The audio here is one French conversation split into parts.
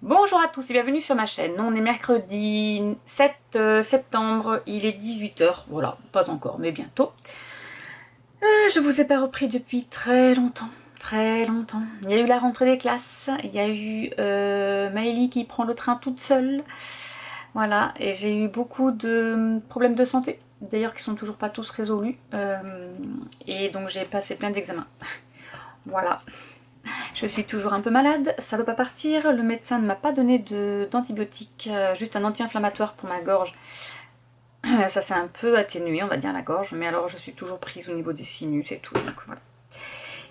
Bonjour à tous et bienvenue sur ma chaîne. On est mercredi 7 septembre, il est 18 h, voilà, pas encore, mais bientôt. Je vous ai pas repris depuis très longtemps, très longtemps. Il y a eu la rentrée des classes, il y a eu Maëlie qui prend le train toute seule, voilà, et j'ai eu beaucoup de problèmes de santé, d'ailleurs qui sont toujours pas tous résolus, et donc j'ai passé plein d'examens, voilà. Je suis toujours un peu malade, ça ne veut pas partir. Le médecin ne m'a pas donné d'antibiotiques, juste un anti-inflammatoire pour ma gorge. Ça s'est un peu atténué, on va dire, la gorge, mais alors je suis toujours prise au niveau des sinus et tout. Donc voilà.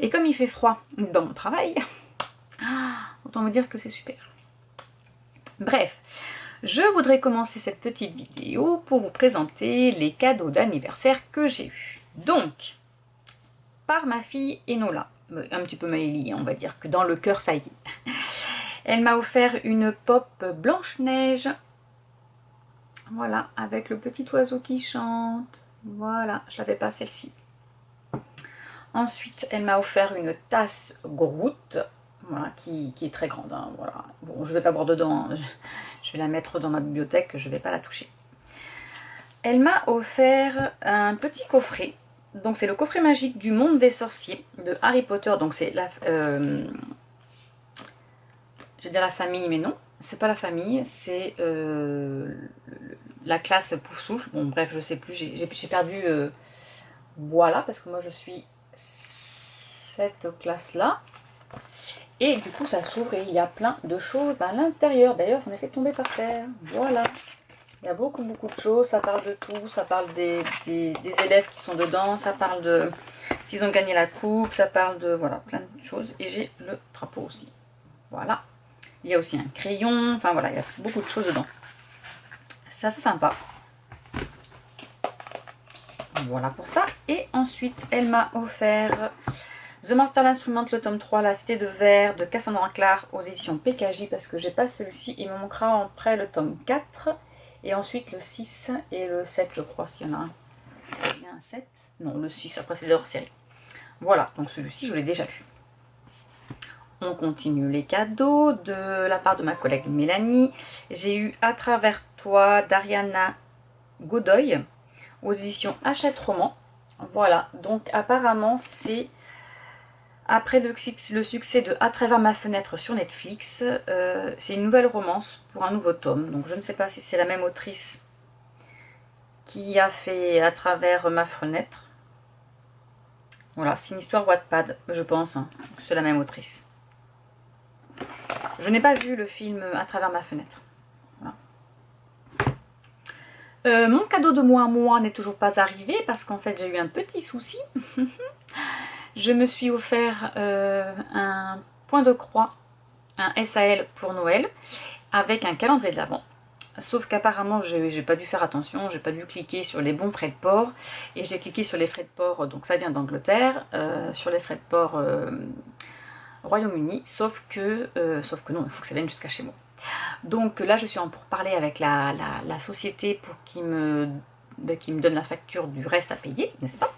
Et comme il fait froid dans mon travail, autant vous dire que c'est super. Bref, je voudrais commencer cette petite vidéo pour vous présenter les cadeaux d'anniversaire que j'ai eus. Donc, par ma fille Enola, un petit peu Maëlie, on va dire que dans le cœur ça y est. Elle m'a offert une pop Blanche-Neige, voilà, avec le petit oiseau qui chante, voilà, je l'avais pas celle-ci. Ensuite, elle m'a offert une tasse Groot, voilà, qui est très grande, hein, voilà. Bon, je vais pas boire dedans, hein. Je vais la mettre dans ma bibliothèque, je vais pas la toucher. Elle m'a offert un petit coffret. Donc c'est le coffret magique du monde des sorciers de Harry Potter. Donc c'est la, j'ai dit la famille, mais non, c'est pas la famille, c'est la classe Poufsouffle. Bon bref, je sais plus, j'ai perdu, voilà, parce que moi je suis cette classe là. Et du coup ça s'ouvre et il y a plein de choses à l'intérieur. D'ailleurs j'en ai fait tomber par terre, voilà. Il y a beaucoup de choses, ça parle de tout, ça parle des élèves qui sont dedans, ça parle de s'ils ont gagné la coupe, ça parle de, voilà, plein de choses. Et j'ai le drapeau aussi, voilà. Il y a aussi un crayon, enfin voilà, il y a beaucoup de choses dedans. C'est assez sympa. Voilà pour ça. Et ensuite, elle m'a offert The Master Instrument, le tome 3, La Cité de Verre de Cassandra Clare aux éditions PKJ, parce que j'ai pas celui-ci. Il me manquera après le tome 4. Et ensuite le 6 et le 7, je crois, s'il y en a un. Il y a un 7. Non, le 6, après c'est hors série. Voilà, donc celui-ci, je l'ai déjà vu. On continue les cadeaux de la part de ma collègue Mélanie. J'ai eu À travers toi d'Ariana Godoy aux éditions Hachette Roman. Voilà, donc apparemment c'est après le succès de À travers ma fenêtre sur Netflix, c'est une nouvelle romance pour un nouveau tome. Donc je ne sais pas si c'est la même autrice qui a fait À travers ma fenêtre. Voilà, c'est une histoire Wattpad, je pense, hein. C'est la même autrice. Je n'ai pas vu le film À travers ma fenêtre. Voilà. Mon cadeau de moi à moi n'est toujours pas arrivé parce qu'en fait j'ai eu un petit souci. Je me suis offert un point de croix, un SAL pour Noël, avec un calendrier de l'Avent. Sauf qu'apparemment j'ai pas dû faire attention, j'ai pas dû cliquer sur les bons frais de port, et j'ai cliqué sur les frais de port, donc ça vient d'Angleterre, sur les frais de port Royaume-Uni, sauf que non, il faut que ça vienne jusqu'à chez moi. Donc là je suis en pourparlers avec la société pour qu'ils me donne la facture du reste à payer, n'est-ce pas?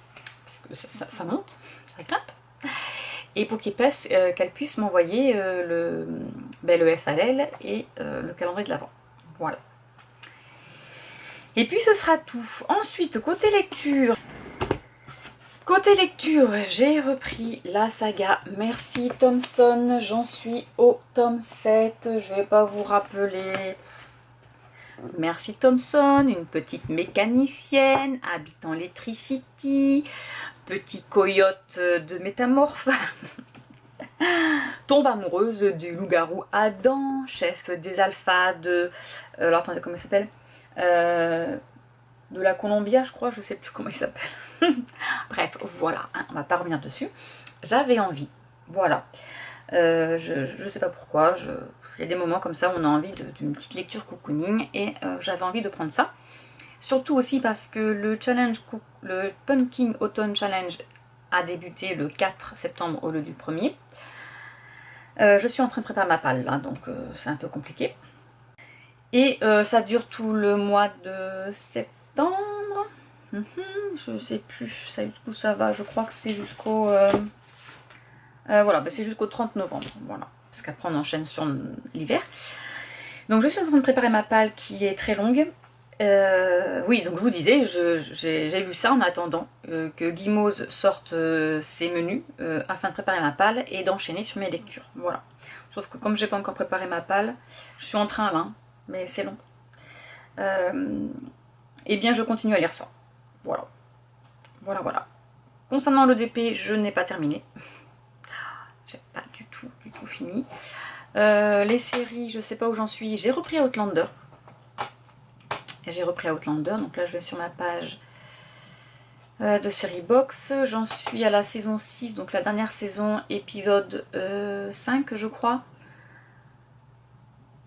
Parce que ça monte, ça grimpe. Et pour qu'elle puisse m'envoyer le SAL et le calendrier de l'Avent. Voilà. Et puis ce sera tout. Ensuite, côté lecture, j'ai repris la saga Merci Thompson. J'en suis au tome 7. Je vais pas vous rappeler. Merci Thompson, une petite mécanicienne habitant Letricity, petit coyote de métamorphe, tombe amoureuse du loup-garou Adam, chef des alphas de... alors attendez, comment il s'appelle, de la Columbia, je crois, je sais plus comment il s'appelle. Bref, voilà, hein, on va pas revenir dessus. J'avais envie, voilà. Je sais pas pourquoi, il y a des moments comme ça où on a envie d'une petite lecture cocooning, et j'avais envie de prendre ça. Surtout aussi parce que le Pumpkin Autumn Challenge a débuté le 4 septembre au lieu du 1er. Je suis en train de préparer ma palle là, donc c'est un peu compliqué. Et ça dure tout le mois de septembre. Je sais plus jusqu'où ça va, je crois que c'est jusqu'au... voilà, c'est jusqu'au 30 novembre, voilà. parce qu'après on enchaîne sur l'hiver. Donc je suis en train de préparer ma palle qui est très longue. Oui, donc je vous disais, j'ai lu ça en attendant que Gimose sorte ses menus afin de préparer ma palle et d'enchaîner sur mes lectures. Voilà. Sauf que comme j'ai pas encore préparé ma palle, je suis en train là, mais c'est long. Et bien je continue à lire ça. Voilà. Voilà. Concernant l'EDP, je n'ai pas terminé. J'ai pas du tout fini. Les séries, je sais pas où j'en suis. J'ai repris Outlander. Donc là je vais sur ma page de série box. J'en suis à la saison 6, donc la dernière saison, épisode 5 je crois.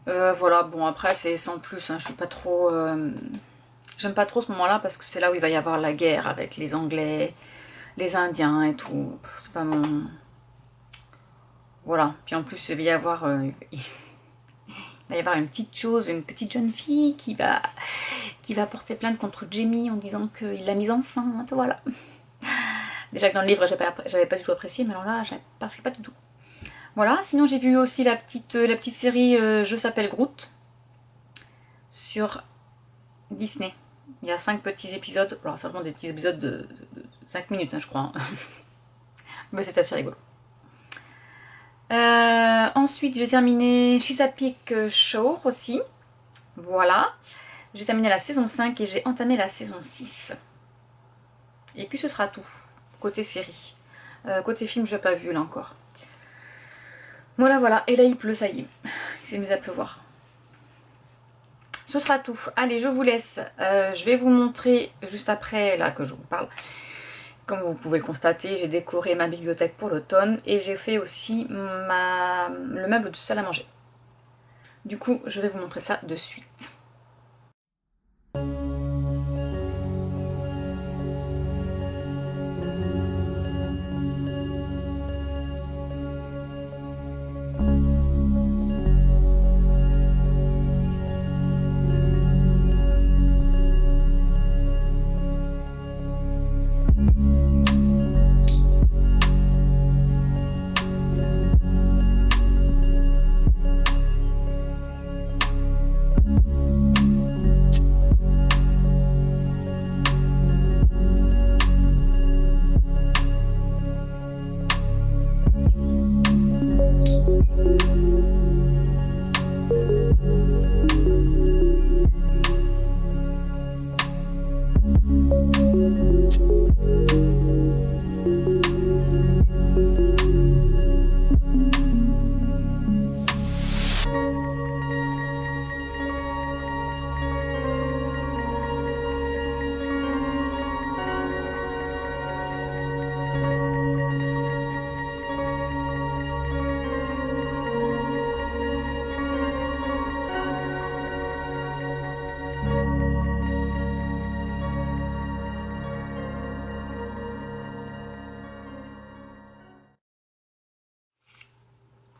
Voilà, bon après c'est sans plus, hein, je suis pas trop... J'aime pas trop ce moment-là parce que c'est là où il va y avoir la guerre avec les Anglais, les Indiens et tout. C'est pas mon... Voilà, puis en plus il va y avoir... Il va y avoir une petite chose, une petite jeune fille qui va porter plainte contre Jamie en disant qu'il l'a mise enceinte, voilà. Déjà que dans le livre j'avais pas du tout apprécié, mais alors là je pas du tout. Voilà, sinon j'ai vu aussi la petite série Je s'appelle Groot sur Disney. Il y a 5 petits épisodes, alors c'est vraiment des petits épisodes de 5 minutes hein, je crois. Mais c'est assez rigolo. Ensuite j'ai terminé Chesapeake Shore aussi. Voilà. J'ai terminé la saison 5 et j'ai entamé la saison 6. Et puis ce sera tout. Côté série. Côté film, je n'ai pas vu là encore. Voilà. Et là il pleut, ça y est. Il s'est mis à pleuvoir. Ce sera tout. Allez, je vous laisse. Je vais vous montrer juste après là que je vous parle. Comme vous pouvez le constater, j'ai décoré ma bibliothèque pour l'automne et j'ai fait aussi le meuble de salle à manger. Du coup, je vais vous montrer ça de suite.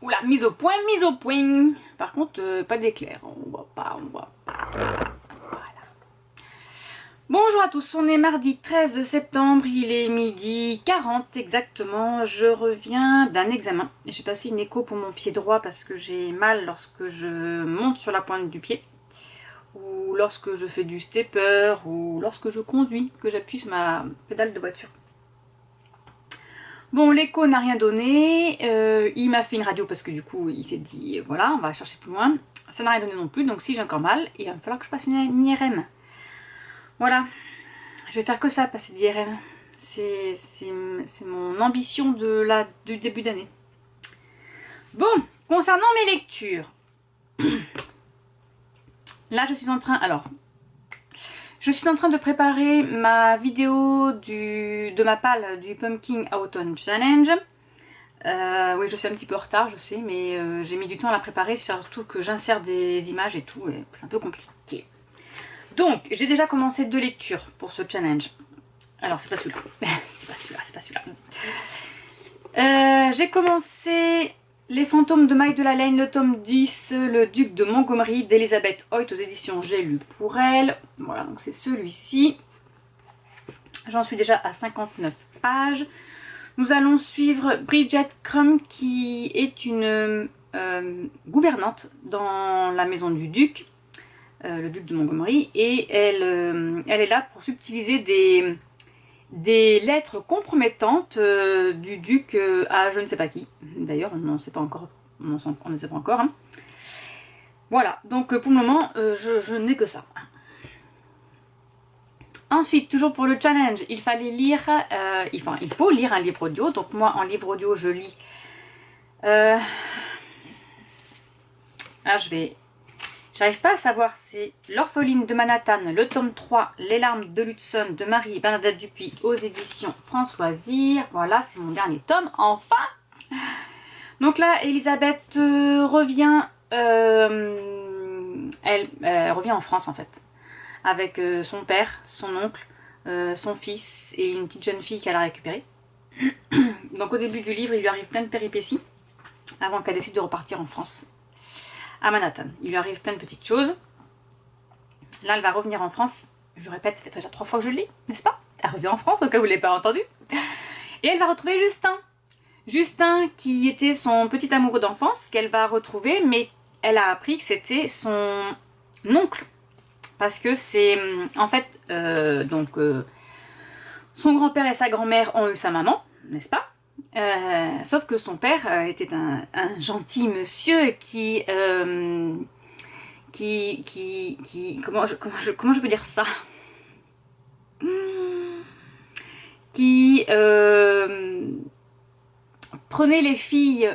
Oula, mise au point. Par contre, pas d'éclair. On voit pas. Voilà. Bonjour à tous, on est mardi 13 septembre, il est midi 40 exactement. Je reviens d'un examen. J'ai passé une écho pour mon pied droit parce que j'ai mal lorsque je monte sur la pointe du pied. Ou lorsque je fais du stepper, ou lorsque je conduis, que j'appuie sur ma pédale de voiture. Bon, l'écho n'a rien donné, il m'a fait une radio parce que du coup il s'est dit voilà, on va chercher plus loin. Ça n'a rien donné non plus, donc si j'ai encore mal, il va falloir que je passe une IRM. Voilà, je vais faire que ça, passer d'IRM. C'est mon ambition du début d'année. Bon, concernant mes lectures, là je suis en train de préparer ma vidéo de ma palle du Pumpkin Autumn Challenge. Oui, je suis un petit peu en retard, je sais, mais j'ai mis du temps à la préparer, surtout que j'insère des images et tout, et c'est un peu compliqué. Donc, j'ai déjà commencé 2 lectures pour ce challenge. Alors, c'est pas celui-là. c'est pas celui-là. J'ai commencé Les fantômes de Mike de la Lane, le tome 10, Le duc de Montgomery d'Elizabeth Hoyt aux éditions J'ai lu pour elle. Voilà, donc c'est celui-ci. J'en suis déjà à 59 pages. Nous allons suivre Bridget Crumb qui est une gouvernante dans la maison du duc, le duc de Montgomery, et elle est là pour subtiliser des lettres compromettantes du duc à je ne sais pas qui. D'ailleurs, on ne sait pas encore. On ne sait pas encore. Hein. Voilà, donc pour le moment, je n'ai que ça. Ensuite, toujours pour le challenge, il fallait lire, il faut lire un livre audio. Donc moi, en livre audio, je lis. J'arrive pas à savoir, c'est L'Orpheline de Manhattan, le tome 3, Les larmes de l'Hudson de Marie-Bernadette Dupuis aux éditions Françoisir. Voilà, c'est mon dernier tome, enfin. Donc là, Elisabeth revient, elle revient en France en fait, avec son père, son oncle, son fils et une petite jeune fille qu'elle a récupérée. Donc au début du livre, il lui arrive plein de péripéties avant qu'elle décide de repartir en France, à Manhattan. Il lui arrive plein de petites choses. Là, elle va revenir en France. Je répète, ça fait déjà 3 fois que je le lis, n'est-ce pas? Elle revient en France, au cas où vous ne l'avez pas entendu. Et elle va retrouver Justin. Justin qui était son petit amoureux d'enfance, qu'elle va retrouver, mais elle a appris que c'était son oncle. Parce que c'est, en fait, son grand-père et sa grand-mère ont eu sa maman, n'est-ce pas? Sauf que son père était un gentil monsieur qui comment je peux dire ça, qui prenait les filles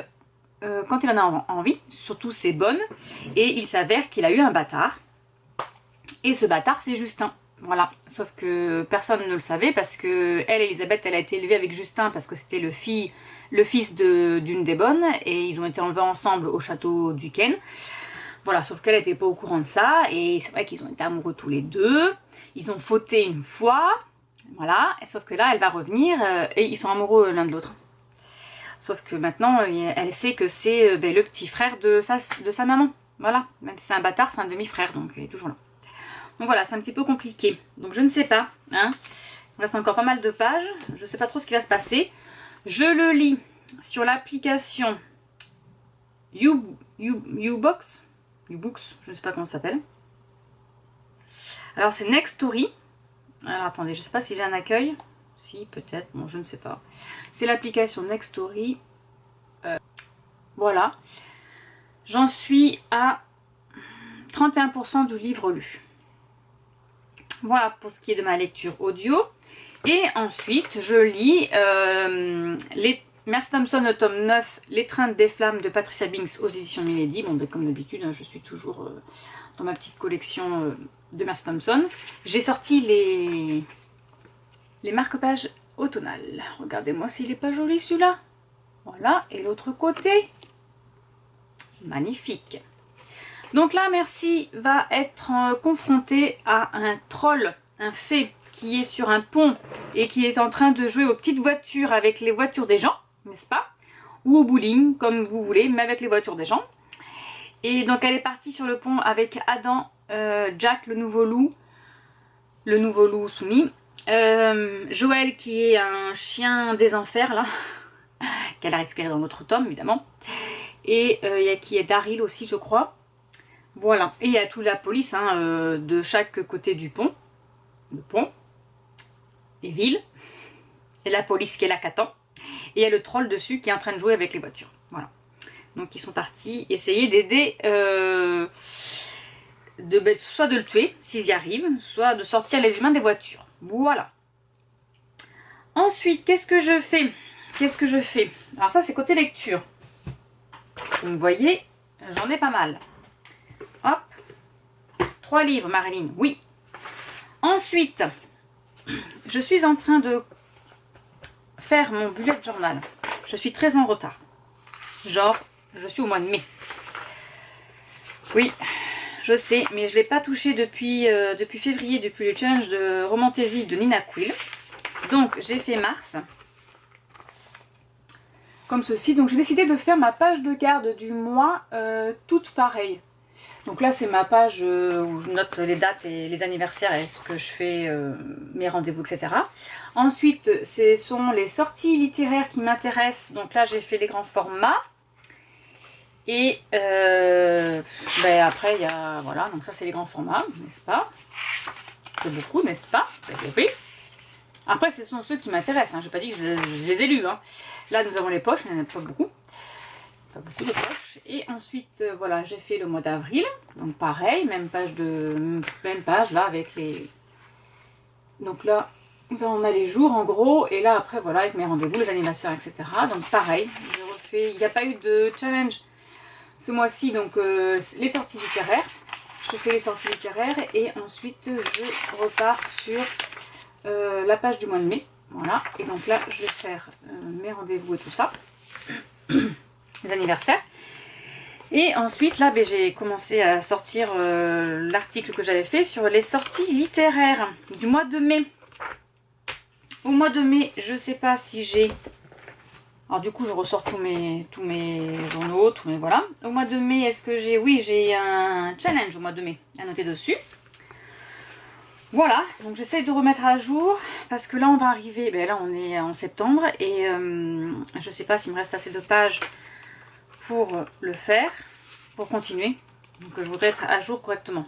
quand il en a envie, surtout ses bonnes, et il s'avère qu'il a eu un bâtard, et ce bâtard c'est Justin. Voilà, sauf que personne ne le savait parce que elle, Elisabeth, elle a été élevée avec Justin parce que c'était le fils d'une des bonnes et ils ont été enlevés ensemble au château du Ken. Voilà, sauf qu'elle n'était pas au courant de ça et c'est vrai qu'ils ont été amoureux tous les deux. Ils ont fauté une fois, voilà, et sauf que là, elle va revenir et ils sont amoureux l'un de l'autre. Sauf que maintenant, elle sait que c'est le petit frère de sa maman. Voilà, même si c'est un bâtard, c'est un demi-frère, donc il est toujours là. Donc voilà, c'est un petit peu compliqué. Donc je ne sais pas. Hein. Il reste encore pas mal de pages. Je ne sais pas trop ce qui va se passer. Je le lis sur l'application Ubooks, je ne sais pas comment ça s'appelle. Alors c'est Next Story. Alors attendez, je ne sais pas si j'ai un accueil. Si, peut-être. Bon, je ne sais pas. C'est l'application Next Story. Voilà. J'en suis à 31% du livre lu. Voilà pour ce qui est de ma lecture audio. Et ensuite, je lis Mercy Thompson au tome 9, L'étreinte des flammes de Patricia Binks aux éditions Milady. Bon, ben, comme d'habitude, hein, je suis toujours dans ma petite collection de Mercy Thompson. J'ai sorti les marque-pages automnales. Regardez-moi s'il n'est pas joli celui-là. Voilà, et l'autre côté. Magnifique. Donc là, Mercy va être confrontée à un troll, un fée, qui est sur un pont et qui est en train de jouer aux petites voitures avec les voitures des gens, n'est-ce pas? Ou au bowling, comme vous voulez, mais avec les voitures des gens. Et donc elle est partie sur le pont avec Adam, Jack, le nouveau loup soumis, Joël qui est un chien des enfers, là, qu'elle a récupéré dans l'autre tome, évidemment. Et il y a qui est Daryl aussi, je crois. Voilà, et il y a toute la police hein, de chaque côté du pont. Le pont, les villes, et la police qui est là qu'attend. Et il y a le troll dessus qui est en train de jouer avec les voitures. Voilà. Donc ils sont partis essayer d'aider, soit de le tuer s'ils y arrivent, soit de sortir les humains des voitures. Voilà. Ensuite, qu'est-ce que je fais? Alors ça c'est côté lecture. Vous me voyez, j'en ai pas mal. Hop. 3 livres, Marilyn, oui. Ensuite, je suis en train de faire mon bullet journal. Je suis très en retard. Genre, je suis au mois de mai. Oui, je sais, mais je ne l'ai pas touché depuis février, depuis le challenge de Romantaisie de Nina Quill. Donc, j'ai fait mars. Comme ceci. Donc, j'ai décidé de faire ma page de garde du mois toute pareille. Donc là, c'est ma page où je note les dates et les anniversaires et ce que je fais, mes rendez-vous, etc. Ensuite, ce sont les sorties littéraires qui m'intéressent. Donc là, j'ai fait les grands formats. Et après, il y a, voilà, donc ça c'est les grands formats, n'est-ce pas? C'est beaucoup, n'est-ce pas? Vous avez compris. Après, ce sont ceux qui m'intéressent, hein. Je n'ai pas dit que je les ai lus, hein. Là, nous avons les poches, il n'y en a pas beaucoup. Pas beaucoup de poches. Et ensuite, voilà, j'ai fait le mois d'avril. Donc pareil, même page là avec les... Donc là, on a les jours en gros. Et là, après, voilà, avec mes rendez-vous, les anniversaires, etc. Donc pareil, je refais... Il n'y a pas eu de challenge ce mois-ci, donc les sorties littéraires. Je fais les sorties littéraires et ensuite, je repars sur la page du mois de mai. Voilà, et donc là, je vais faire mes rendez-vous et tout ça. Les anniversaires. Et ensuite, là, j'ai commencé à sortir l'article que j'avais fait sur les sorties littéraires du mois de mai. Au mois de mai, je sais pas si j'ai... Alors du coup, je ressors tous mes journaux, tous mes... Voilà. Au mois de mai, est-ce que j'ai... Oui, j'ai un challenge au mois de mai à noter dessus. Voilà, donc j'essaye de remettre à jour parce que là, on va arriver... là, on est en septembre et je sais pas s'il me reste assez de pages pour le faire, pour continuer. Donc je voudrais être à jour correctement.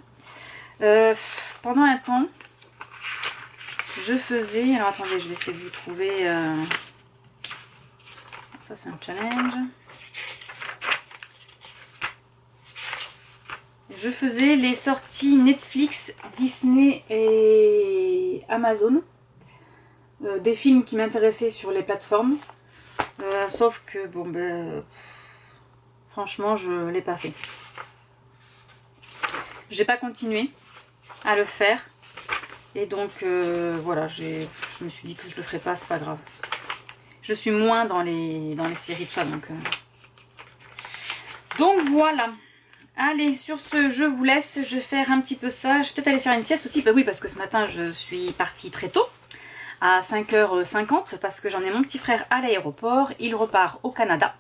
Pendant un temps, je faisais... Alors attendez, je vais essayer de vous trouver... Ça c'est un challenge. Je faisais les sorties Netflix, Disney et Amazon. Des films qui m'intéressaient sur les plateformes. Sauf que bon franchement je ne l'ai pas fait. J'ai pas continué à le faire. Et donc voilà, je me suis dit que je le ferais pas, c'est pas grave. Je suis moins dans les séries, tout ça, donc voilà. Allez, sur ce, je vous laisse. Je vais faire un petit peu ça. Je vais peut-être aller faire une sieste aussi. Bah oui, parce que ce matin, je suis partie très tôt, à 5h50, parce que j'en ai mon petit frère à l'aéroport. Il repart au Canada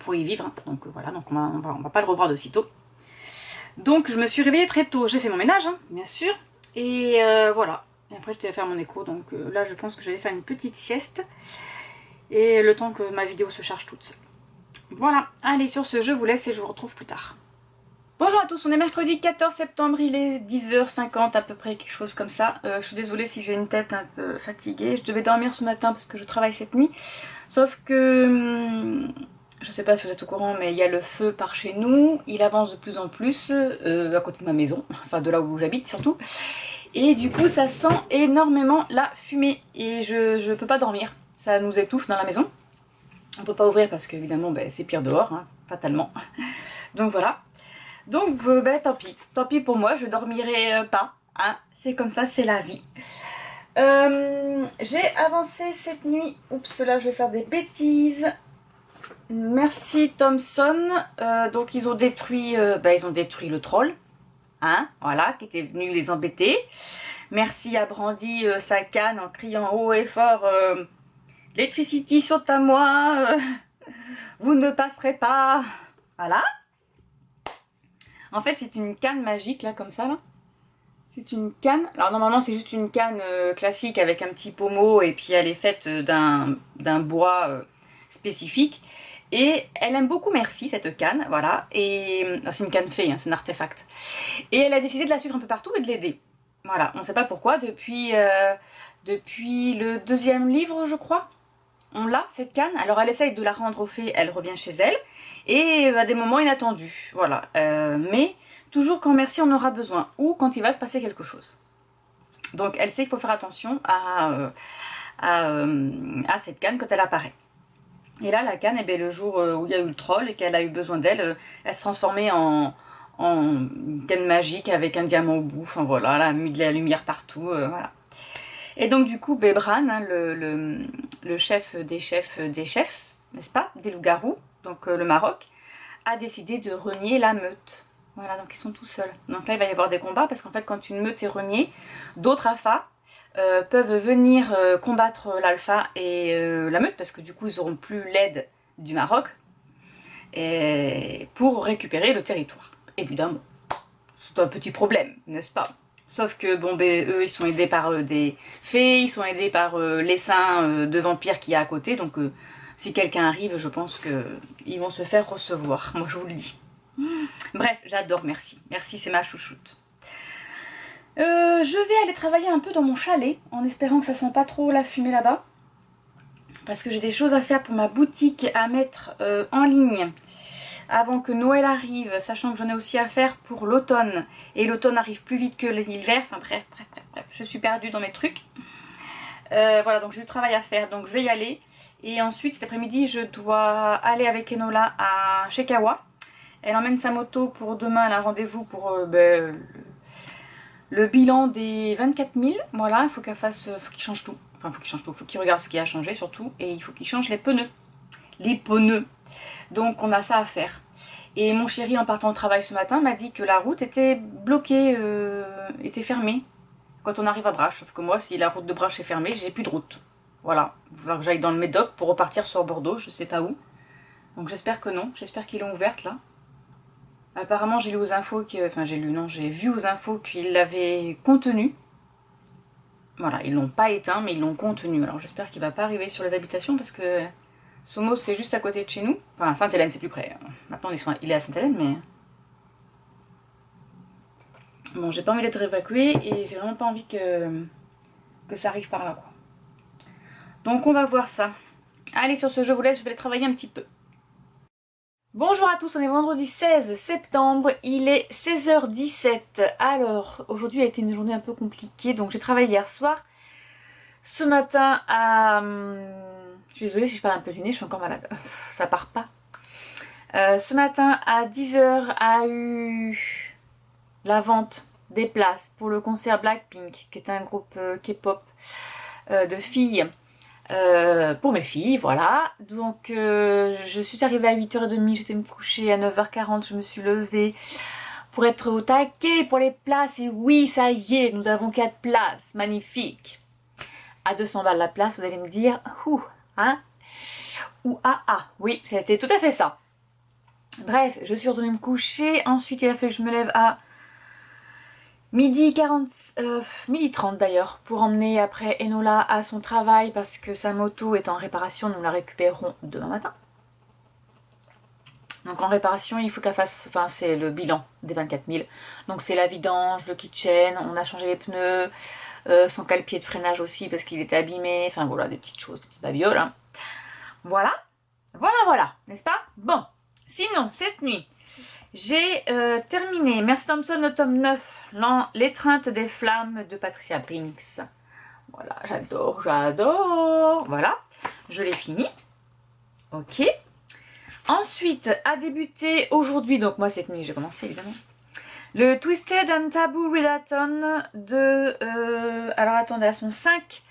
pour y vivre. Donc voilà, donc on va pas le revoir de sitôt. Donc je me suis réveillée très tôt. J'ai fait mon ménage, hein, bien sûr. Et voilà. Et après, je vais faire mon écho. Donc là, je pense que je vais faire une petite sieste. Et le temps que ma vidéo se charge toute seule. Voilà, allez, sur ce, je vous laisse et je vous retrouve plus tard. Bonjour à tous, on est mercredi 14 septembre, il est 10h50 à peu près, quelque chose comme ça. Je suis désolée si j'ai une tête un peu fatiguée. Je devais dormir ce matin parce que je travaille cette nuit. Sauf que, je sais pas si vous êtes au courant, mais il y a le feu par chez nous. Il avance de plus en plus à côté de ma maison, enfin de là où j'habite surtout. Et du coup, ça sent énormément la fumée et je peux pas dormir. Ça nous étouffe dans la maison. On peut pas ouvrir parce qu'évidemment c'est pire dehors, hein, fatalement. Donc voilà. Donc tant pis pour moi, je dormirai pas. Hein. C'est comme ça, c'est la vie. J'ai avancé cette nuit. Oups, là je vais faire des bêtises. Merci Thomson. Donc ils ont détruit le troll. Hein, voilà, qui était venu les embêter. Merci à Brandy sa canne en criant haut et fort. L'électricité saute à moi, vous ne passerez pas. Voilà. En fait, c'est une canne magique, là, comme ça, là. C'est une canne. Alors, normalement, c'est juste une canne classique avec un petit pommeau et puis elle est faite d'un bois spécifique. Et elle aime beaucoup Merci, cette canne, voilà. Et c'est une canne fée, hein, c'est un artefact. Et elle a décidé de la suivre un peu partout et de l'aider. Voilà, on ne sait pas pourquoi, depuis le deuxième livre, je crois. On l'a, cette canne. Alors elle essaye de la rendre aux fées, elle revient chez elle. Et à des moments inattendus, voilà. Mais toujours quand Merci en aura besoin, ou quand il va se passer quelque chose. Donc elle sait qu'il faut faire attention à cette canne quand elle apparaît. Et là, la canne, le jour où il y a eu le troll et qu'elle a eu besoin d'elle, elle se transformait en canne magique avec un diamant au bout. Enfin voilà, elle a mis de la lumière partout, voilà. Et donc du coup, Bebran, hein, le chef, n'est-ce pas, des loups-garous, donc le Maroc, a décidé de renier la meute. Voilà, donc ils sont tout seuls. Donc là, il va y avoir des combats parce qu'en fait, quand une meute est reniée, d'autres alphas peuvent venir combattre l'alpha et la meute parce que du coup, ils n'auront plus l'aide du Maroc et pour récupérer le territoire. Évidemment, c'est un petit problème, n'est-ce pas? Sauf que eux ils sont aidés par des fées, ils sont aidés par les saints de vampires qu'il y a à côté, donc si quelqu'un arrive, je pense qu'ils vont se faire recevoir, moi je vous le dis. Bref, j'adore, merci. Merci, c'est ma chouchoute. Je vais aller travailler un peu dans mon chalet, en espérant que ça sent pas trop la fumée là-bas. Parce que j'ai des choses à faire pour ma boutique à mettre en ligne avant que Noël arrive, sachant que j'en ai aussi à faire pour l'automne. Et l'automne arrive plus vite que l'hiver, enfin bref, je suis perdue dans mes trucs. Voilà, donc j'ai du travail à faire, donc je vais y aller. Et ensuite, cet après-midi, je dois aller avec Enola chez Kawa. Elle emmène sa moto pour demain, elle a un rendez-vous pour le bilan des 24 000. Voilà, il faut qu'elle fasse, faut qu'il change tout. Enfin, faut qu'il change tout, faut qu'il regarde ce qui a changé surtout. Et il faut qu'il change les pneus. Les pneus. Donc on a ça à faire. Et mon chéri, en partant au travail ce matin, m'a dit que la route était bloquée, était fermée quand on arrive à Brache. Sauf que moi, si la route de Brache est fermée, j'ai plus de route. Voilà, il va falloir que j'aille dans le Médoc pour repartir sur Bordeaux, je sais pas où. Donc j'espère que non, j'espère qu'ils l'ont ouverte là. Apparemment j'ai lu aux infos, j'ai vu aux infos qu'ils l'avaient contenu. Voilà, ils l'ont pas éteint mais ils l'ont contenu. Alors j'espère qu'il va pas arriver sur les habitations parce que Somos c'est juste à côté de chez nous. Enfin Sainte-Hélène c'est plus près. Maintenant il est à Sainte-Hélène mais... Bon, j'ai pas envie d'être évacuée et j'ai vraiment pas envie que ça arrive par là quoi. Donc on va voir ça. Allez, sur ce je vous laisse, je vais aller travailler un petit peu. Bonjour à tous, on est vendredi 16 septembre, il est 16h17. Alors, aujourd'hui a été une journée un peu compliquée, donc j'ai travaillé hier soir. Ce matin à... Je suis désolée si je parle un peu du nez, je suis encore malade, ça part pas. Ce matin à 10h a eu la vente des places pour le concert Blackpink, qui est un groupe K-pop de filles. Pour mes filles, voilà. Donc je suis arrivée à 8h30, j'étais me coucher à 9h40, je me suis levée pour être au taquet pour les places. Et oui, ça y est, nous avons 4 places, magnifique. À 200 balles la place, vous allez me dire, ouh, hein, ou oui, c'était tout à fait ça. Bref, je suis retournée me coucher, ensuite il a fallu que je me lève à midi 30 d'ailleurs, pour emmener après Enola à son travail parce que sa moto est en réparation, nous la récupérerons demain matin. Donc en réparation, il faut qu'elle fasse, enfin c'est le bilan des 24 000. Donc c'est la vidange, le kitchen, on a changé les pneus, son cale-pied de freinage aussi parce qu'il était abîmé, enfin voilà, des petites choses, des petites babioles. Hein. Voilà, n'est-ce pas? Bon, sinon, cette nuit... J'ai terminé Merci Thompson, le tome 9, L'étreinte des flammes de Patricia Brinks. Voilà, j'adore. Voilà, je l'ai fini. Ok. Ensuite, a débuté aujourd'hui, donc moi cette nuit j'ai commencé évidemment, le Twisted and Taboo Readathon de... alors attendez, elles sont 5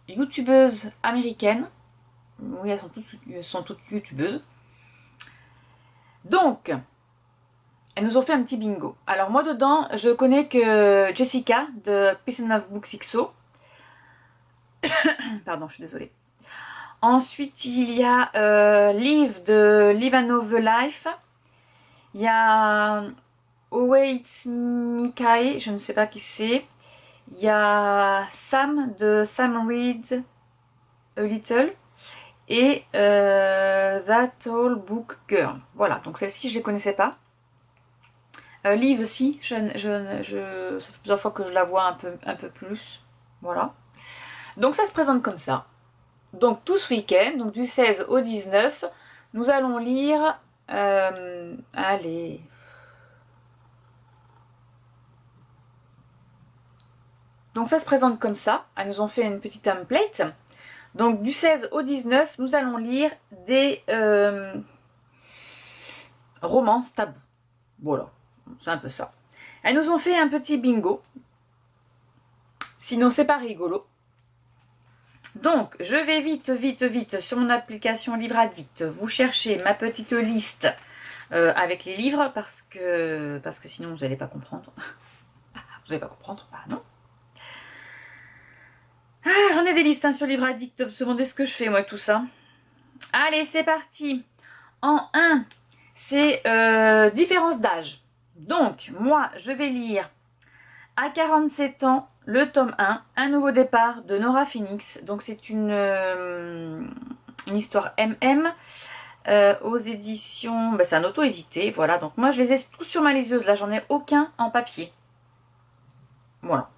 youtubeuses américaines. Oui, elles sont toutes youtubeuses. Donc, elles nous ont fait un petit bingo. Alors moi dedans, je connais que Jessica de Peace and Love Books XO. Pardon, je suis désolée. Ensuite, il y a Liv de Live and Over Life. Il y a Awaits Mikai, je ne sais pas qui c'est. Il y a Sam de Sam Reads a Little. Et That Old Book Girl. Voilà, donc celle-ci je ne les connaissais pas. Liv aussi, ça fait plusieurs fois que je la vois un peu plus. Voilà. Donc ça se présente comme ça. Donc tout ce week-end, donc du 16 au 19, nous allons lire... allez... Donc ça se présente comme ça. Elles nous ont fait une petite template. Donc du 16 au 19, nous allons lire des romances tabous. Voilà, c'est un peu ça. Elles nous ont fait un petit bingo. Sinon c'est pas rigolo. Donc je vais vite sur mon application Livre Addict. Vous cherchez ma petite liste avec les livres parce que sinon vous n'allez pas comprendre. Vous n'allez pas comprendre? Bah non. Ah, j'en ai des listes hein, sur Livre Addict, vous vous demandez ce que je fais moi avec tout ça. Allez, c'est parti. En 1, c'est différence d'âge. Donc, moi, je vais lire à 47 ans, le tome 1, Un nouveau départ de Nora Phoenix. Donc c'est une histoire MM aux éditions, bah, c'est un auto-édité, voilà. Donc moi je les ai tous sur ma liseuse, là j'en ai aucun en papier. Voilà.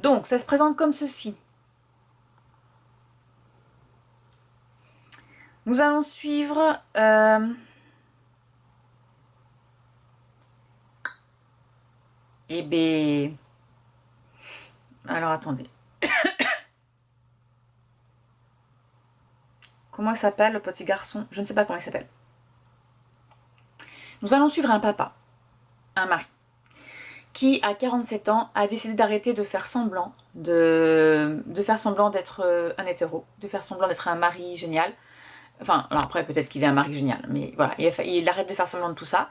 Donc ça se présente comme ceci. Nous allons suivre... Eh ben... Alors attendez. Comment il s'appelle le petit garçon? Je ne sais pas comment il s'appelle. Nous allons suivre un papa, un mari, qui à 47 ans a décidé d'arrêter de faire semblant faire semblant d'être un hétéro, de faire semblant d'être un mari génial. Enfin, alors après peut-être qu'il est un mari génial, mais voilà, il arrête de faire semblant de tout ça.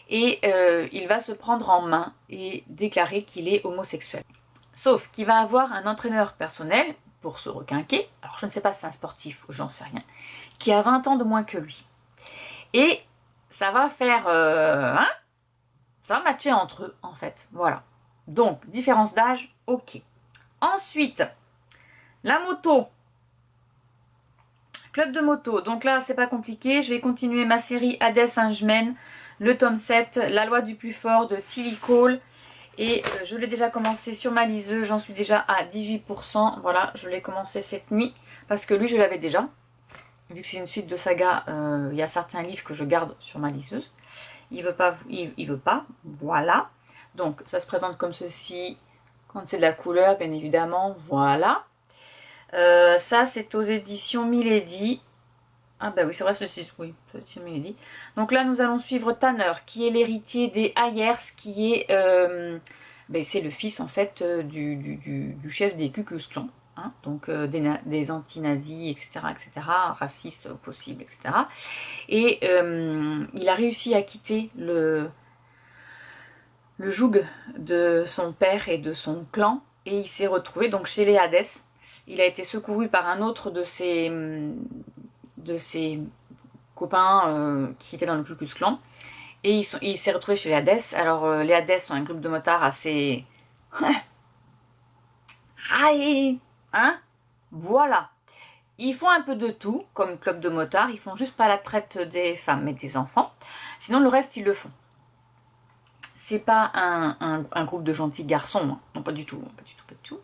Et il va se prendre en main et déclarer qu'il est homosexuel. Sauf qu'il va avoir un entraîneur personnel pour se requinquer, alors je ne sais pas si c'est un sportif ou j'en sais rien, qui a 20 ans de moins que lui. Et ça va faire... ça va matcher entre eux en fait, voilà. Donc, différence d'âge, ok. Ensuite, la moto. Club de moto, donc là c'est pas compliqué, je vais continuer ma série Hades Saint-Germain, le tome 7, La loi du plus fort de Tilly Cole. Et je l'ai déjà commencé sur ma liseuse, j'en suis déjà à 18%. Voilà, je l'ai commencé cette nuit parce que lui je l'avais déjà. Vu que c'est une suite de saga, il y a certains livres que je garde sur ma liseuse. Il veut pas, voilà. Donc ça se présente comme ceci, quand c'est de la couleur bien évidemment, voilà. Ça c'est aux éditions Milady. Ah bah oui c'est vrai c'est oui, c'est aux éditions Milady. Donc là nous allons suivre Tanner qui est l'héritier des Ayers, qui est ben, c'est le fils en fait du chef des Ku Klux Klan, hein, donc des anti-nazis, etc., racistes au possible, etc. Et il a réussi à quitter le joug de son père et de son clan, et il s'est retrouvé donc chez les Hades. Il a été secouru par un autre de ses copains qui étaient dans le Ku Klux Klan, et il s'est retrouvé chez les Hades. Alors les Hades sont un groupe de motards assez... hein, voilà. Ils font un peu de tout, comme club de motards, ils font juste pas la traite des femmes et des enfants, sinon le reste ils le font. C'est pas un groupe de gentils garçons, hein. Non pas du tout, pas du tout, pas du tout.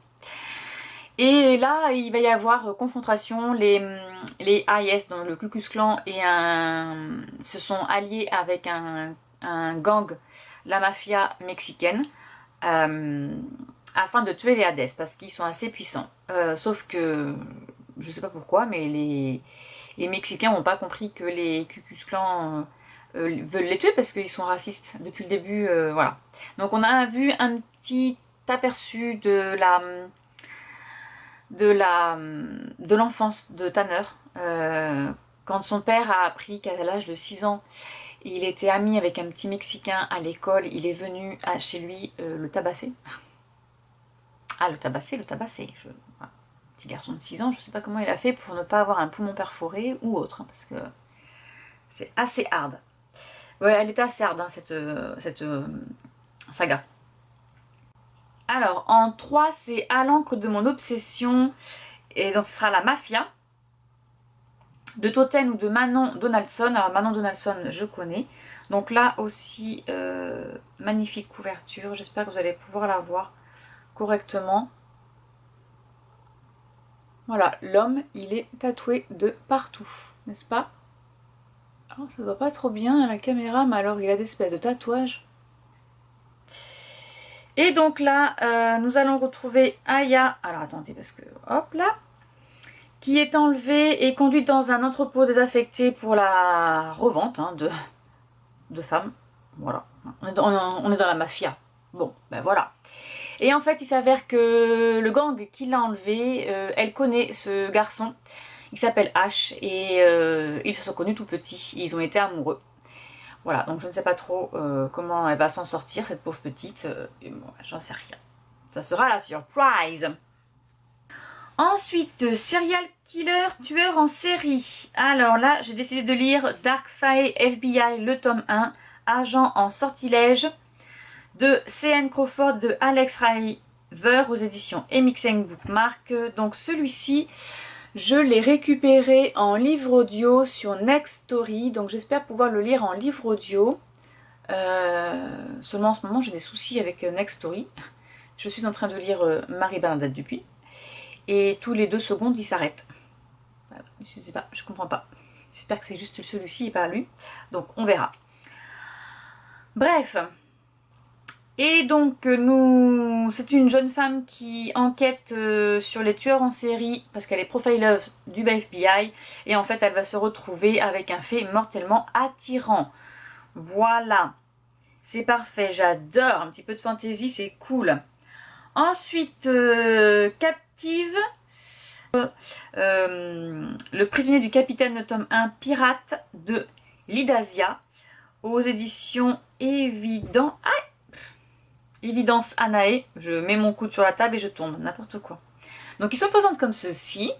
Et là, il va y avoir confrontation, les IS dans le Ku Klux Klan se sont alliés avec un gang, la mafia mexicaine, afin de tuer les Hades, parce qu'ils sont assez puissants. Sauf que, je sais pas pourquoi, mais les Mexicains n'ont pas compris que les Ku Klux Klan veulent les tuer, parce qu'ils sont racistes depuis le début, voilà. Donc on a vu un petit aperçu de l'enfance de Tanner, quand son père a appris qu'à l'âge de 6 ans, il était ami avec un petit Mexicain à l'école, il est venu chez lui le tabasser. Ah, le tabasser. Petit garçon de 6 ans, je ne sais pas comment il a fait pour ne pas avoir un poumon perforé ou autre, hein, parce que c'est assez hard. Ouais, elle est assez hard, hein, cette saga. Alors, en 3, c'est À l'encre de mon obsession, et donc ce sera La Mafia, de Toten ou de Manon Donaldson. Alors Manon Donaldson, je connais. Donc là aussi, magnifique couverture, j'espère que vous allez pouvoir la voir correctement. Voilà, l'homme, il est tatoué de partout, n'est-ce pas? Oh, ça doit pas trop bien à la caméra, mais alors il a des espèces de tatouages. Et donc là, nous allons retrouver Aya, alors attendez parce que, hop là, qui est enlevée et conduite dans un entrepôt désaffecté pour la revente, hein, de femmes. Voilà, on est dans la mafia. Bon, ben voilà. Et en fait, il s'avère que le gang qui l'a enlevée, elle connaît ce garçon. Il s'appelle Ash et ils se sont connus tout petits. Ils ont été amoureux. Voilà, donc je ne sais pas trop comment elle va s'en sortir, cette pauvre petite. Bon, j'en sais rien. Ça sera la surprise. Ensuite, serial killer, tueur en série. Alors là, j'ai décidé de lire Dark Fae FBI, le tome 1, Agent en sortilège, de C.N. Crawford, de Alex Ray Veur aux éditions Emixeng Bookmark. Donc celui-ci, je l'ai récupéré en livre audio sur Nextory. Donc j'espère pouvoir le lire en livre audio. Seulement en ce moment j'ai des soucis avec Nextory. Je suis en train de lire Marie-Bernadette Dupuis. Et tous les 2 secondes il s'arrête. Je sais pas, je comprends pas. J'espère que c'est juste celui-ci et pas lui. Donc on verra. Bref. Et donc c'est une jeune femme qui enquête sur les tueurs en série parce qu'elle est profiler du FBI et en fait elle va se retrouver avec un fait mortellement attirant. Voilà, c'est parfait, j'adore, un petit peu de fantaisie, c'est cool. Ensuite, Captive, le prisonnier du capitaine, tome 1, Pirate de Lidasia, aux éditions Évidence Anae. Je mets mon coude sur la table et je tombe, n'importe quoi. Donc ils sont présentes comme ceci.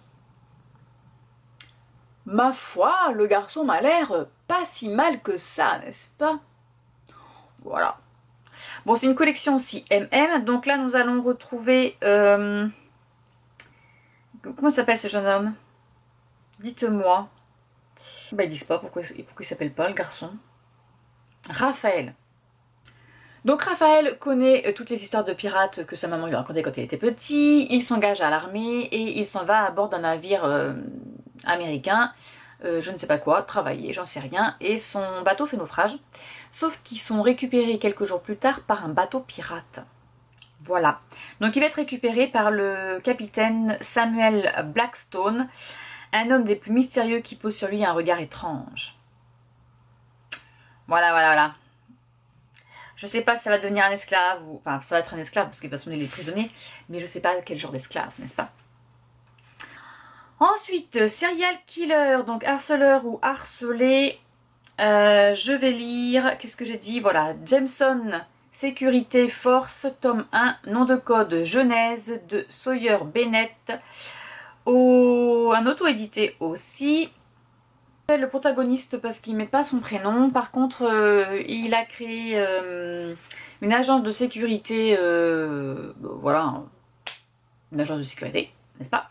Ma foi, le garçon m'a l'air pas si mal que ça, n'est-ce pas? Voilà. Bon, c'est une collection aussi MM. Donc là, nous allons retrouver... Comment s'appelle ce jeune homme? Dites-moi. Bah, ils disent pas pourquoi il s'appelle pas, le garçon. Raphaël. Donc Raphaël connaît toutes les histoires de pirates que sa maman lui racontait quand il était petit. Il s'engage à l'armée et il s'en va à bord d'un navire américain, je ne sais pas quoi, travailler, j'en sais rien. Et son bateau fait naufrage. Sauf qu'ils sont récupérés quelques jours plus tard par un bateau pirate. Voilà. Donc il va être récupéré par le capitaine Samuel Blackstone, un homme des plus mystérieux qui pose sur lui un regard étrange. Voilà. Je sais pas si ça va devenir un esclave ou... Enfin, ça va être un esclave parce qu'il va sonner les prisonniers, mais je sais pas quel genre d'esclave, n'est-ce pas? Ensuite, serial killer, donc harceleur ou harcelé. Je vais lire, qu'est-ce que j'ai dit? Voilà, Jameson, Sécurité Force, tome 1, nom de code Genèse de Sawyer Bennett, un auto-édité aussi. Le protagoniste parce qu'il ne met pas son prénom, par contre il a créé une agence de sécurité, voilà, une agence de sécurité, n'est-ce pas?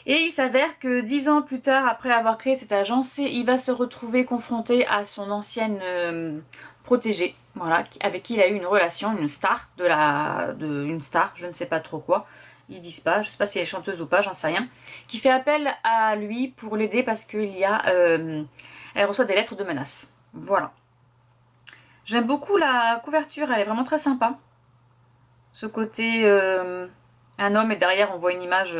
Et il s'avère que 10 ans plus tard, après avoir créé cette agence, il va se retrouver confronté à son ancienne protégée, voilà, avec qui il a eu une relation, une star, une star, je ne sais pas trop quoi. Ils disent pas, je sais pas si elle est chanteuse ou pas, j'en sais rien, qui fait appel à lui pour l'aider parce qu'elle reçoit des lettres de menaces. Voilà. J'aime beaucoup la couverture, elle est vraiment très sympa. Ce côté, un homme et derrière on voit une image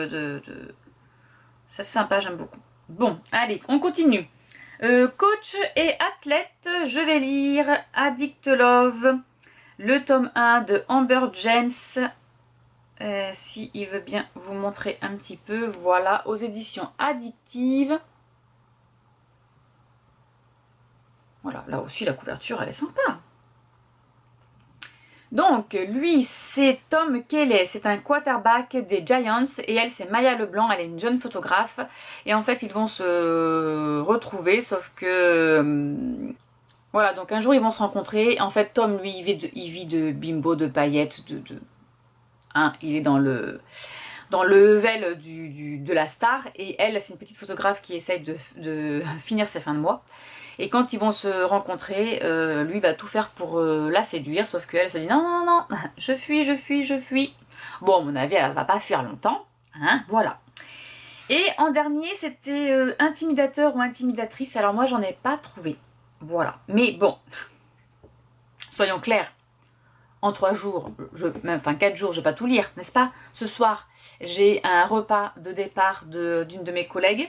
ça c'est sympa, j'aime beaucoup. Bon, allez, on continue. Coach et athlète, je vais lire Addict Love, le tome 1 de Amber James. Si il veut bien vous montrer un petit peu, voilà, aux éditions Addictive. Voilà, là aussi la couverture elle est sympa. Donc lui c'est Tom Kelly, c'est un quarterback des Giants et elle c'est Maya Leblanc, elle est une jeune photographe et en fait ils vont se retrouver sauf que voilà, donc un jour ils vont se rencontrer. En fait Tom lui il vit de bimbo, de paillettes, il est dans le level de la star et elle c'est une petite photographe qui essaye de finir ses fins de mois. Et quand ils vont se rencontrer, lui va tout faire pour la séduire, sauf qu'elle se dit non, je fuis. Bon, à mon avis, elle va pas fuir longtemps, hein, voilà. Et en dernier, c'était intimidateur ou intimidatrice, alors moi j'en ai pas trouvé, voilà. Mais bon, soyons clairs, en 3 jours, enfin 4 jours, je vais pas tout lire, n'est-ce pas? Ce soir, j'ai un repas de départ d'une de mes collègues.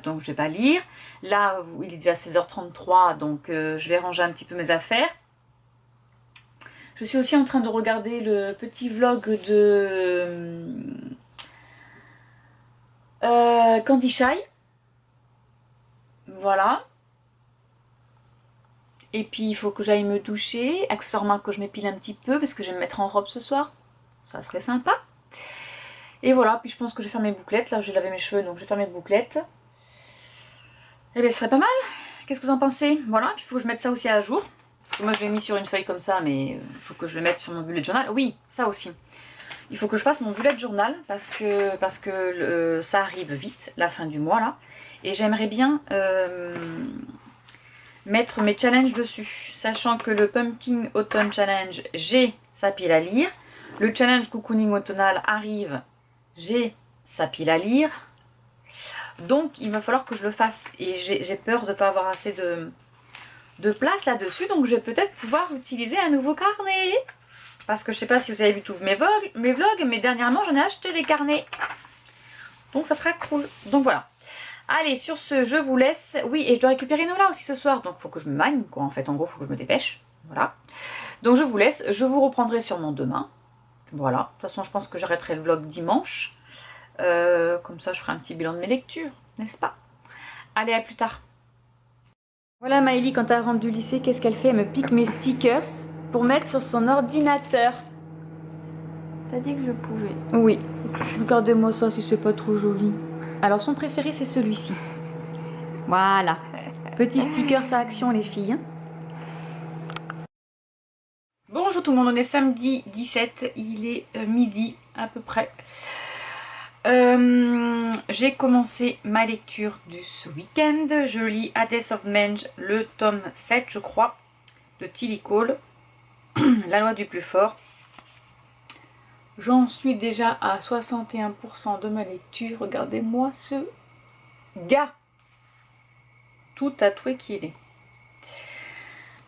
Donc je vais pas lire. Là il est déjà 16h33 donc je vais ranger un petit peu mes affaires. Je suis aussi en train de regarder le petit vlog de Candy Shy. Voilà. Et puis il faut que j'aille me doucher, accessoirement que je m'épile un petit peu parce que je vais me mettre en robe ce soir. Ça serait sympa. Et voilà, puis je pense que je vais faire mes bouclettes. Là, j'ai lavé mes cheveux, donc je vais faire mes bouclettes. Et bien, ce serait pas mal. Qu'est-ce que vous en pensez? Voilà, il faut que je mette ça aussi à jour. Moi je l'ai mis sur une feuille comme ça, mais il faut que je le mette sur mon bullet journal. Oui, ça aussi. Il faut que je fasse mon bullet journal parce que ça arrive vite, la fin du mois là. Et j'aimerais bien mettre mes challenges dessus. Sachant que le Pumpkin Autumn Challenge, j'ai sa pile à lire. Le challenge Cocooning automnal arrive, j'ai sa pile à lire. Donc il va falloir que je le fasse. Et j'ai peur de ne pas avoir assez de place là-dessus. Donc je vais peut-être pouvoir utiliser un nouveau carnet. Parce que je sais pas si vous avez vu tous mes vlogs, mais dernièrement j'en ai acheté des carnets. Donc ça sera cool. Donc voilà. Allez, sur ce, je vous laisse. Oui, et je dois récupérer Nola aussi ce soir. Donc il faut que je me magne, quoi. En fait, en gros, il faut que je me dépêche. Voilà. Donc je vous laisse. Je vous reprendrai sûrement demain. Voilà. De toute façon, je pense que j'arrêterai le vlog dimanche. Comme ça, je ferai un petit bilan de mes lectures, n'est-ce pas? Allez, à plus tard. Voilà, Maëlie, quand elle rentre du lycée, qu'est-ce qu'elle fait? Elle me pique mes stickers pour mettre sur son ordinateur. T'as dit que je pouvais. Oui. Regardez-moi ça si c'est pas trop joli. Alors son préféré c'est celui-ci. Voilà. Petit sticker à action les filles. Bonjour tout le monde, on est samedi 17, il est midi à peu près. J'ai commencé ma lecture de ce week-end. Je lis Hades of Mange, le tome 7 je crois, de Tilly Cole, La loi du plus fort. J'en suis déjà à 61% de ma lecture. Regardez-moi ce gars. Tout tatoué qu'il est.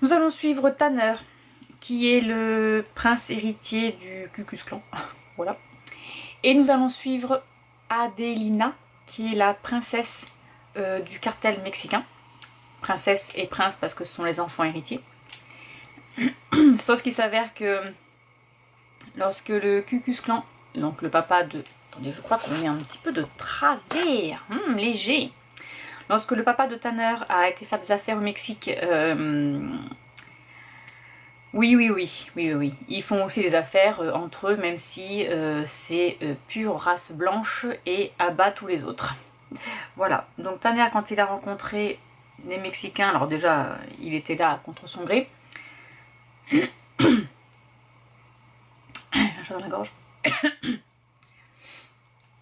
Nous allons suivre Tanner, qui est le prince héritier du Ku Klux Klan. Voilà. Et nous allons suivre Adelina, qui est la princesse du cartel mexicain. Princesse et prince parce que ce sont les enfants héritiers. Sauf qu'il s'avère que lorsque le Ku Klux Klan, donc le papa de... Attendez, je crois qu'on est un petit peu de travers, léger. Lorsque le papa de Tanner a été faire des affaires au Mexique, oui. Ils font aussi des affaires entre eux, même si c'est pure race blanche et abat tous les autres. Voilà, donc Tanner, quand il a rencontré les Mexicains, alors déjà, il était là contre son gré. Dans la gorge.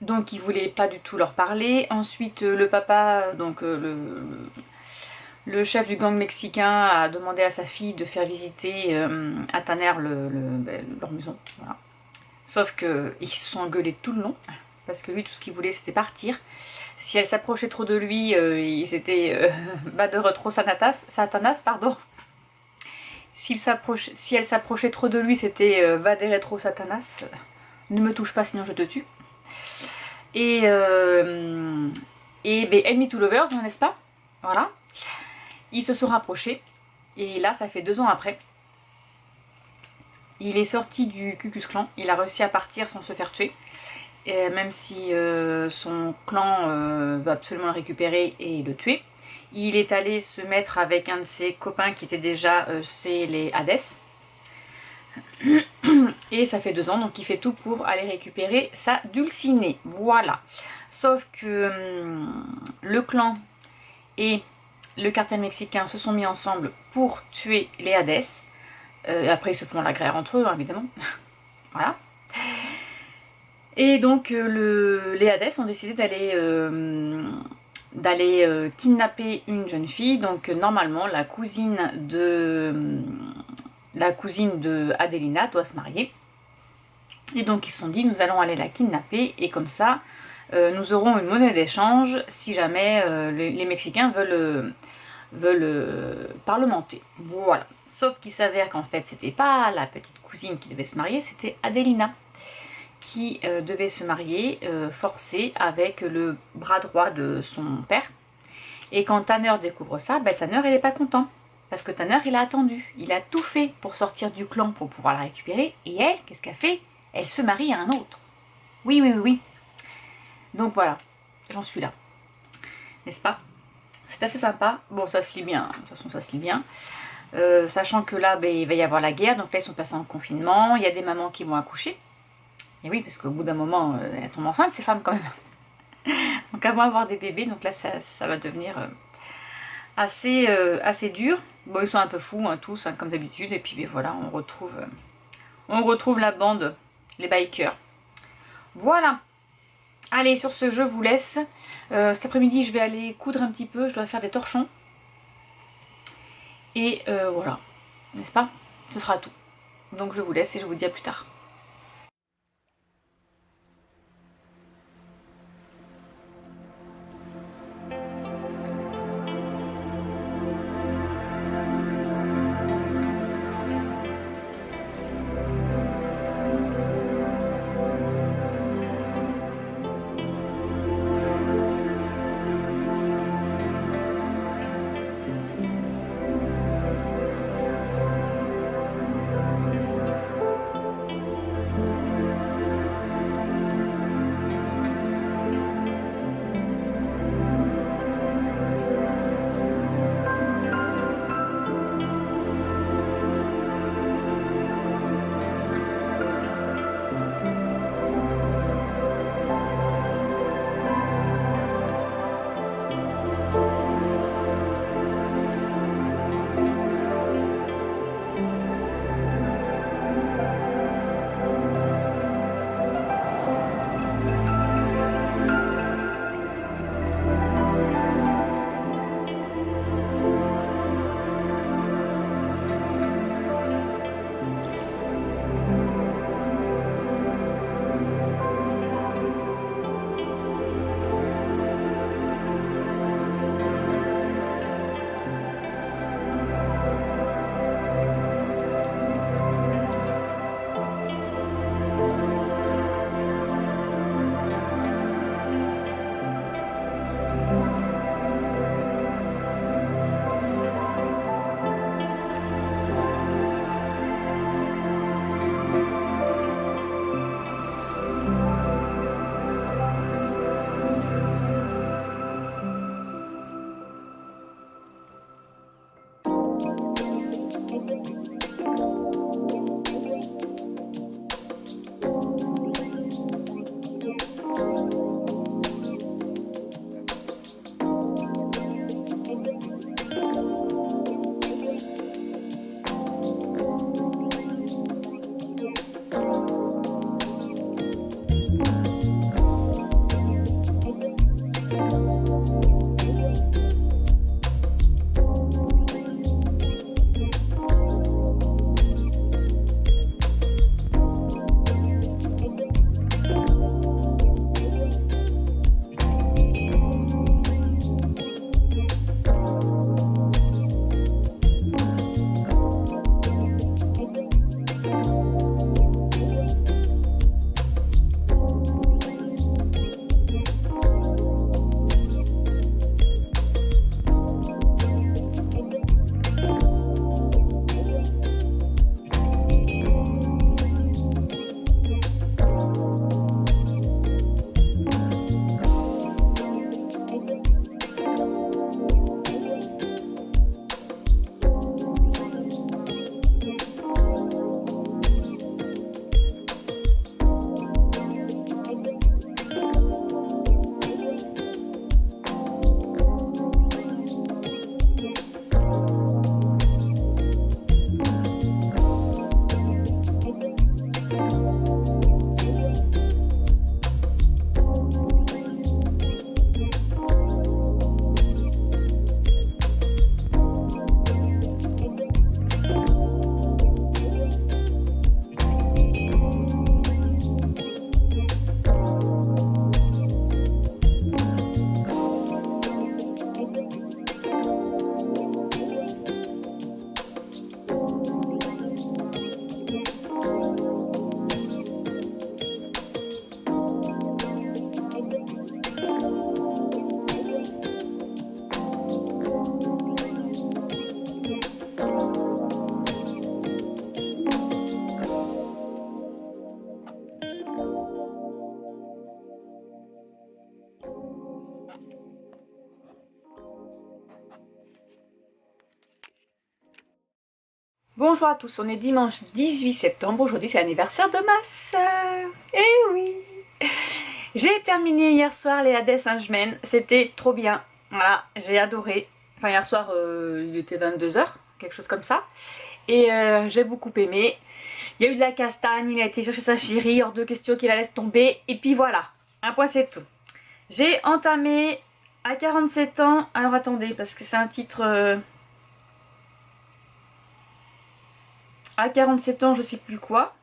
Donc il voulait pas du tout leur parler. Ensuite le papa, donc le chef du gang mexicain a demandé à sa fille de faire visiter à Tanner leur maison. Voilà. Sauf qu'ils se sont engueulés tout le long. Parce que lui tout ce qu'il voulait c'était partir. Si elle s'approchait trop de lui, c'était Vadere trop Satanas, pardon. Si elle s'approchait trop de lui, c'était Vadere trop Satanas. Ne me touche pas sinon je te tue. Et Enemy to Lovers, n'est-ce pas? Voilà. Ils se sont rapprochés. Et là, ça fait 2 ans après. Il est sorti du Ku Klux Klan. Il a réussi à partir sans se faire tuer. Et même si son clan veut absolument le récupérer et le tuer. Il est allé se mettre avec un de ses copains qui était déjà chez les Hades. Et ça fait 2 ans, donc il fait tout pour aller récupérer sa Dulcinée. Voilà. Sauf que le clan et le cartel mexicain se sont mis ensemble pour tuer les Hades. Après ils se font la guerre entre eux, hein, évidemment. Voilà. Et donc les Hades ont décidé d'aller kidnapper une jeune fille. Donc normalement la cousine de Adelina doit se marier. Et donc ils se sont dit nous allons aller la kidnapper et comme ça nous aurons une monnaie d'échange si jamais les Mexicains veulent parlementer. Voilà. Sauf qu'il s'avère qu'en fait c'était pas la petite cousine qui devait se marier, c'était Adelina qui devait se marier forcée avec le bras droit de son père. Et quand Tanner découvre ça, Tanner il est pas content. Parce que Tanner il a attendu, il a tout fait pour sortir du clan pour pouvoir la récupérer. Et elle, qu'est-ce qu'elle fait? Elle se marie à un autre. Oui. Donc voilà, j'en suis là. N'est-ce pas? C'est assez sympa. Bon, ça se lit bien, de toute façon ça se lit bien. Sachant que là, il va y avoir la guerre, donc là ils sont passés en confinement. Il y a des mamans qui vont accoucher. Et oui, parce qu'au bout d'un moment, elles tombent enceintes ces femmes quand même. Donc elles vont avoir des bébés, donc là ça va devenir assez dur. Bon, ils sont un peu fous hein, tous, hein, comme d'habitude. Et puis voilà, on retrouve la bande, les bikers. Voilà. Allez, sur ce, je vous laisse. Cet après-midi, je vais aller coudre un petit peu. Je dois faire des torchons. Et voilà. N'est-ce pas? Ce sera tout. Donc je vous laisse et je vous dis à plus tard. Bonjour à tous, on est dimanche 18 septembre, aujourd'hui c'est l'anniversaire de ma soeur. Eh oui! J'ai terminé hier soir les Hadès Saint-Germain, c'était trop bien. Voilà, j'ai adoré. Enfin hier soir il était 22h, quelque chose comme ça. Et j'ai beaucoup aimé. Il y a eu de la castagne, il a été chercher sa chérie, hors de question qu'il la laisse tomber. Et puis voilà, un point c'est tout. J'ai entamé à 47 ans. Alors attendez, parce que c'est un titre... à 47 ans, je sais plus quoi.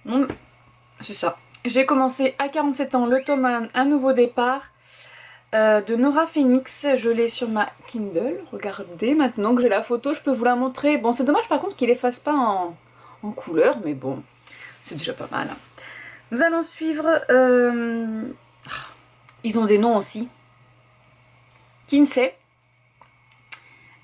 Non, c'est ça. J'ai commencé à 47 ans le tome Un nouveau départ de Nora Phoenix. Je l'ai sur ma Kindle. Regardez, maintenant que j'ai la photo, je peux vous la montrer. Bon, c'est dommage par contre qu'il efface pas en couleur, mais bon, c'est déjà pas mal. Nous allons suivre... ils ont des noms aussi. Kinsey,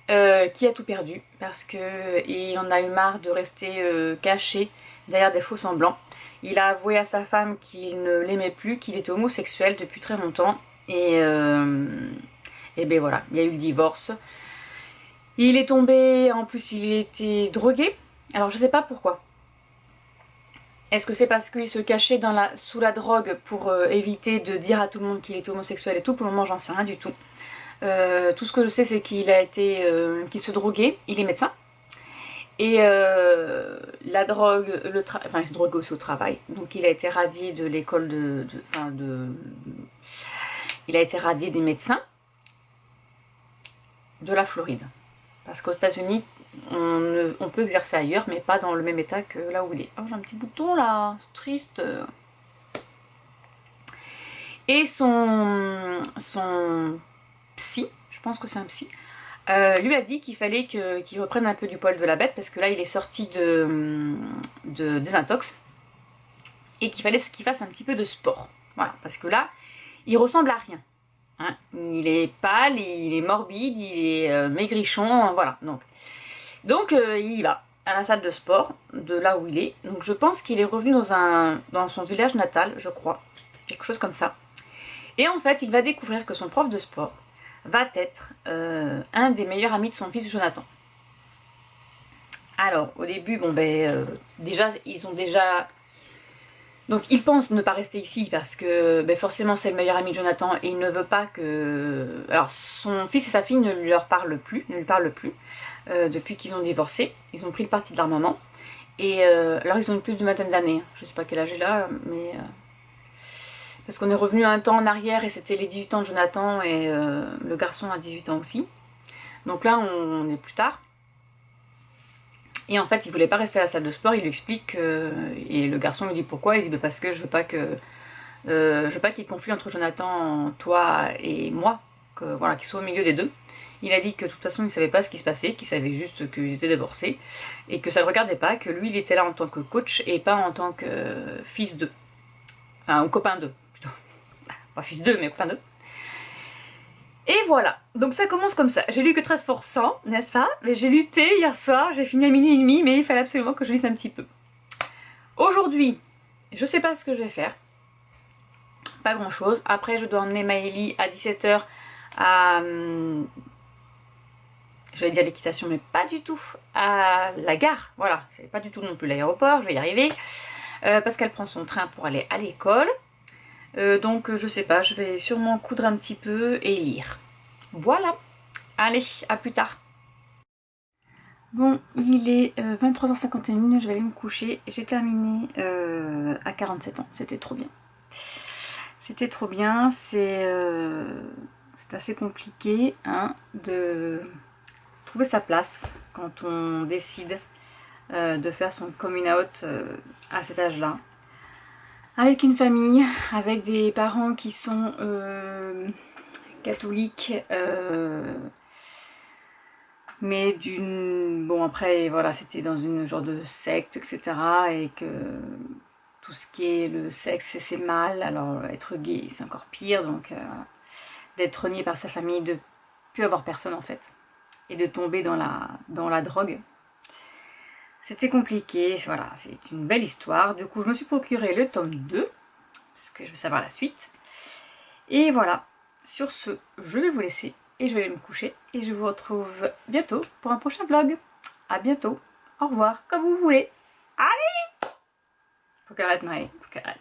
qui a tout perdu parce qu'il en a eu marre de rester caché derrière des faux semblants. Il a avoué à sa femme qu'il ne l'aimait plus, qu'il était homosexuel depuis très longtemps. Et ben voilà, il y a eu le divorce. Il est tombé, en plus il était drogué. Alors je sais pas pourquoi. Est-ce que c'est parce qu'il se cachait sous la drogue pour éviter de dire à tout le monde qu'il était homosexuel et tout? Pour le moment j'en sais rien du tout. Tout ce que je sais c'est qu'il qu'il se droguait, il est médecin. Et la drogue, enfin il se drogue aussi au travail. Donc il a été radié de l'école il a été radié des médecins de la Floride. Parce qu'aux États-Unis, on peut exercer ailleurs, mais pas dans le même état que là où il est. Oh, j'ai un petit bouton là, c'est triste. Et son psy, je pense que c'est un psy, lui a dit qu'il fallait qu'il reprenne un peu du poil de la bête, parce que là il est sorti de désintox, et qu'il fallait qu'il fasse un petit peu de sport. Voilà, parce que là, il ressemble à rien. Hein, il est pâle, il est morbide, il est maigrichon, voilà. Donc il y va à la salle de sport de là où il est. Donc je pense qu'il est revenu dans son village natal, je crois. Quelque chose comme ça. Et en fait, il va découvrir que son prof de sport va être un des meilleurs amis de son fils Jonathan. Alors, au début, bon déjà, ils ont déjà... Donc il pense ne pas rester ici parce que forcément c'est le meilleur ami de Jonathan et il ne veut pas que... Alors son fils et sa fille ne lui parlent plus depuis qu'ils ont divorcé. Ils ont pris le parti de leur maman. Et alors ils ont plus d'une vingtaine d'années. Je sais pas quel âge il a, mais... Parce qu'on est revenu un temps en arrière et c'était les 18 ans de Jonathan et le garçon a 18 ans aussi. Donc là on est plus tard. Et en fait, il voulait pas rester à la salle de sport, il lui explique, et le garçon lui dit pourquoi, il dit parce que je veux pas qu'il y ait conflit entre Jonathan, toi et moi, voilà, qu'il soit au milieu des deux. Il a dit que de toute façon il savait pas ce qui se passait, qu'il savait juste qu'ils étaient divorcés, et que ça le regardait pas, que lui il était là en tant que coach et pas en tant que fils d'eux. Enfin, ou copain d'eux, plutôt. Pas fils d'eux, mais copain d'eux. Et voilà, donc ça commence comme ça. J'ai lu que 13%, n'est-ce pas? Mais j'ai lutté hier soir, j'ai fini à minuit et demi, mais il fallait absolument que je lise un petit peu. Aujourd'hui, je sais pas ce que je vais faire. Pas grand chose. Après, je dois emmener Maëlie à 17h à... j'allais dire l'équitation, mais pas du tout. À la gare, voilà. C'est pas du tout non plus l'aéroport, je vais y arriver. Parce qu'elle prend son train pour aller à l'école. Donc je sais pas, je vais sûrement coudre un petit peu et lire. Voilà, allez, à plus tard. Bon, il est 23h51, je vais aller me coucher. J'ai terminé à 47 ans, c'était trop bien. C'était trop bien, c'est assez compliqué de trouver sa place quand on décide de faire son coming out à cet âge-là. Avec une famille, avec des parents qui sont catholiques, mais bon après voilà, c'était dans une genre de secte, etc. Et que tout ce qui est le sexe c'est mal, alors être gay c'est encore pire, donc d'être renié par sa famille, de plus avoir personne en fait, et de tomber dans la drogue. C'était compliqué, voilà, c'est une belle histoire. Du coup, je me suis procuré le tome 2, parce que je veux savoir la suite. Et voilà, sur ce, je vais vous laisser, et je vais aller me coucher. Et je vous retrouve bientôt pour un prochain vlog. A bientôt, au revoir, comme vous voulez. Allez! Faut qu'elle arrête, Maë, faut qu'elle arrête.